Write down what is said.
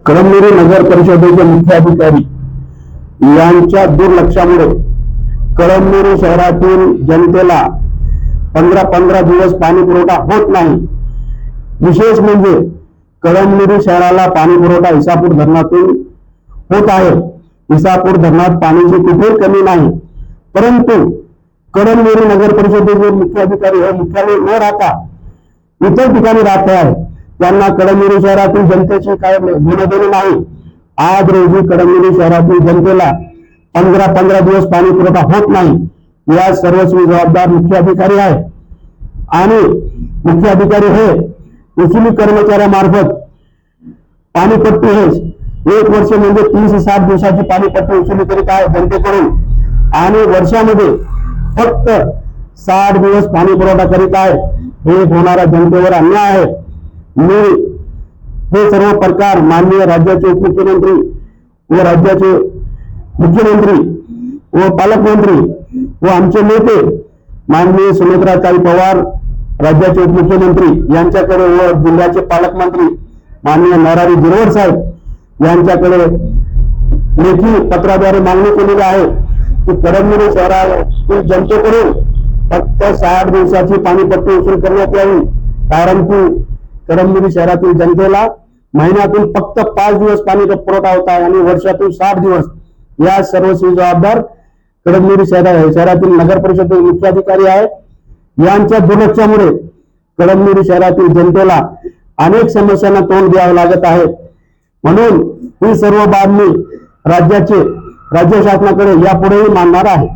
कळमनुरी नगर परिषदेचे मुख्याधिकारी यांच्या दुर्लक्षामुळे कळमनुरी शहरातील जनतेला 15 दिवस पाणी पुरवठा होत नाही। विशेष म्हणजे कळमनुरी शहराला पाणी पुरवठा इसापूर धरणातून होत आहे। इसापूर धरणात पाण्याची कुठेही कमी नाही, परंतु कळमनुरी नगर परिषदेचे मुख्याधिकारी हे मुख्यालय न राहता इतर ठिकाणी राहत आहे। त्यांना कळमनुरी शहरातील जनतेची काय घेणं देणं नाही। आज रोजी कळमनुरी शहरातील जनतेला 15 दिवस पाणी पुरवठा होत नाही। या सर्वस्वी जबाबदार मुख्याधिकारी आहे आणि मुख्याधिकारी हे वसुली कर्मचाऱ्यामार्फत पाणीपट्टी हे 1 वर्ष म्हणजे 30 ते 60 दिवसाची पाणीपट्टी वसुली करीत आहे जनतेकडून आणि वर्षामध्ये फक्त 60 दिवस पाणी पुरवठा करीत आहे। हे होणारा जनतेवर अन्याय आहे। मी हे सर्व प्रकार माननीय राज्याचे उपमुख्यमंत्री व राज्याचे मुख्यमंत्री व पालकमंत्री व आमचे नेते माननीय सुमित्राताई पवार राज्याचे उपमुख्यमंत्री यांच्याकडे व जिल्ह्याचे पालकमंत्री माननीय नरहरी झिरवळ साहेब यांच्याकडे लेखी पत्राद्वारे मागणी केलेली आहे की कळमनुरी शहरातील जनतेकडून फक्त 60 दिवसाची पाणीपट्टी वसूल करण्यात यावी। कारण की कळमनुरी शहरातील जनतेला महिन्यातून फक्त 5 दिवस पाणी पुरवठा होत आहे आणि वर्षातून 60 दिवस। या सर्वस्वी जबाबदार कळमनुरी शहरातील नगर परिषदेचे मुख्याधिकारी आहे। यांच्या दुर्लक्षामुळे कळमनुरी शहरातील जनतेला अनेक समस्यांना तोंड द्यावं लागत आहे। म्हणून ही सर्व बाब मी राज्य शासनाकडे यापुढेही मांडणार आहे।